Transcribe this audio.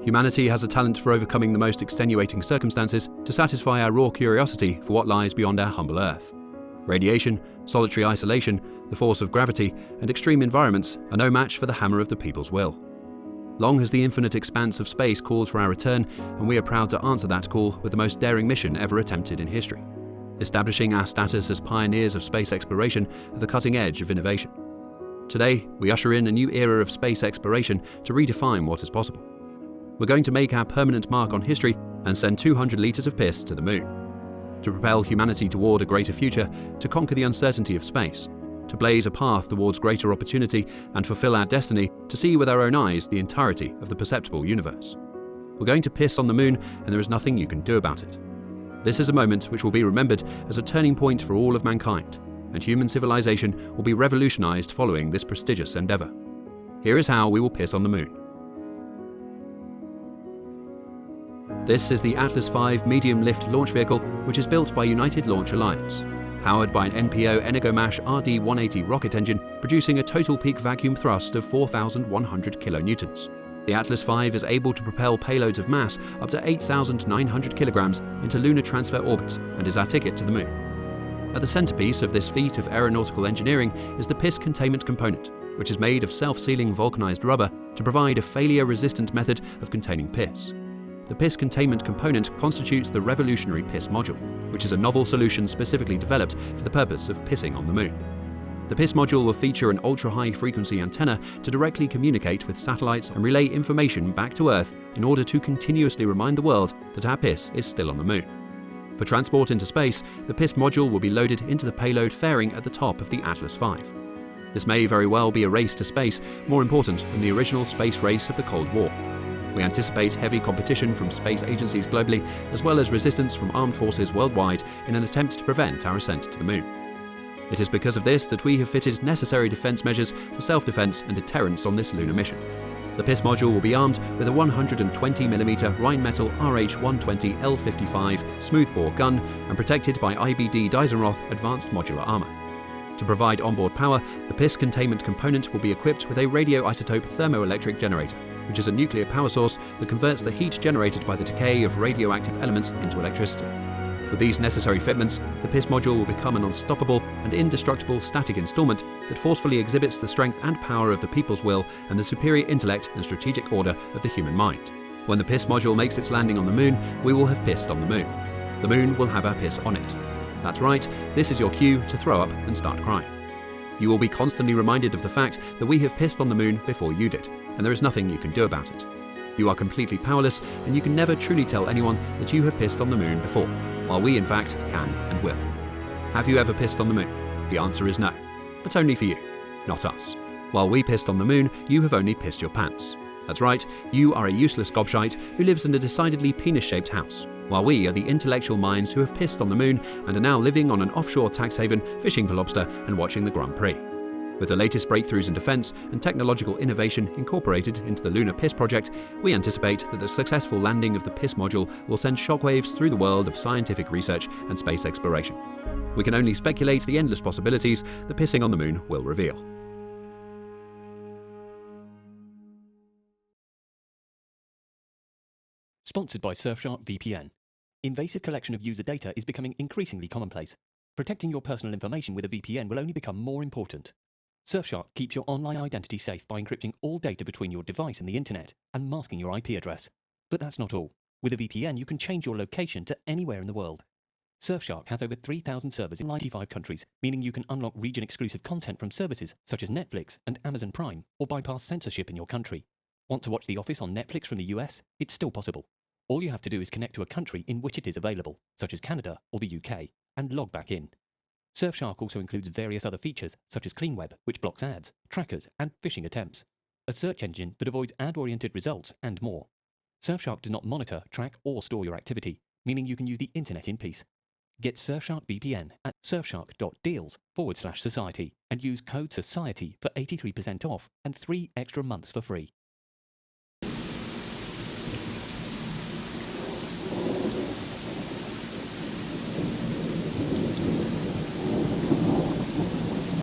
Humanity has a talent for overcoming the most extenuating circumstances to satisfy our raw curiosity for what lies beyond our humble Earth. Radiation, solitary isolation, the force of gravity, and extreme environments are no match for the hammer of the people's will. Long has the infinite expanse of space called for our return, and we are proud to answer that call with the most daring mission ever attempted in history, establishing our status as pioneers of space exploration at the cutting edge of innovation. Today, we usher in a new era of space exploration to redefine what is possible. We're going to make our permanent mark on history and send 200 litres of piss to the moon. To propel humanity toward a greater future, to conquer the uncertainty of space, to blaze a path towards greater opportunity and fulfill our destiny to see with our own eyes the entirety of the perceptible universe. We're going to piss on the moon, and there is nothing you can do about it. This is a moment which will be remembered as a turning point for all of mankind, and human civilization will be revolutionized following this prestigious endeavor. Here is how we will piss on the moon. This is the Atlas V medium-lift launch vehicle, which is built by United Launch Alliance, powered by an NPO Energomash RD-180 rocket engine, producing a total peak vacuum thrust of 4,100 kilonewtons. The Atlas V is able to propel payloads of mass up to 8,900 kilograms into lunar transfer orbit and is our ticket to the moon. At the centerpiece of this feat of aeronautical engineering is the piss containment component, which is made of self-sealing vulcanized rubber to provide a failure-resistant method of containing piss. The piss containment component constitutes the revolutionary piss module, which is a novel solution specifically developed for the purpose of pissing on the moon. The piss module will feature an ultra-high frequency antenna to directly communicate with satellites and relay information back to Earth in order to continuously remind the world that our piss is still on the moon. For transport into space, the piss module will be loaded into the payload fairing at the top of the Atlas V. This may very well be a race to space, more important than the original space race of the Cold War. We anticipate heavy competition from space agencies globally, as well as resistance from armed forces worldwide in an attempt to prevent our ascent to the moon. It is because of this that we have fitted necessary defense measures for self-defense and deterrence on this lunar mission. The piss module will be armed with a 120mm Rheinmetall RH-120 L55 smoothbore gun and protected by IBD Dysenroth advanced modular armor. To provide onboard power, the piss containment component will be equipped with a radioisotope thermoelectric generator, which is a nuclear power source that converts the heat generated by the decay of radioactive elements into electricity. With these necessary fitments, the piss module will become an unstoppable and indestructible static installment that forcefully exhibits the strength and power of the people's will and the superior intellect and strategic order of the human mind. When the piss module makes its landing on the moon, we will have pissed on the moon. The moon will have our piss on it. That's right, this is your cue to throw up and start crying. You will be constantly reminded of the fact that we have pissed on the moon before you did, and there is nothing you can do about it. You are completely powerless, and you can never truly tell anyone that you have pissed on the moon before, while we in fact can and will. Have you ever pissed on the moon? The answer is no, but only for you, not us. While we pissed on the moon, you have only pissed your pants. That's right, you are a useless gobshite who lives in a decidedly penis-shaped house, while we are the intellectual minds who have pissed on the moon and are now living on an offshore tax haven, fishing for lobster and watching the Grand Prix. With the latest breakthroughs in defense and technological innovation incorporated into the Lunar Piss Project, we anticipate that the successful landing of the piss module will send shockwaves through the world of scientific research and space exploration. We can only speculate the endless possibilities that pissing on the moon will reveal. Sponsored by Surfshark VPN. Invasive collection of user data is becoming increasingly commonplace. Protecting your personal information with a VPN will only become more important. Surfshark keeps your online identity safe by encrypting all data between your device and the internet and masking your IP address. But that's not all. With a VPN, you can change your location to anywhere in the world. Surfshark has over 3,000 servers in 95 countries, meaning you can unlock region-exclusive content from services such as Netflix and Amazon Prime, or bypass censorship in your country. Want to watch The Office on Netflix from the US? It's still possible. All you have to do is connect to a country in which it is available, such as Canada or the UK, and log back in. Surfshark also includes various other features, such as CleanWeb, which blocks ads, trackers, and phishing attempts, a search engine that avoids ad-oriented results, and more. Surfshark does not monitor, track, or store your activity, meaning you can use the internet in peace. Get Surfshark VPN at surfshark.deals/society and use code SOCIETY for 83% off and 3 extra months for free.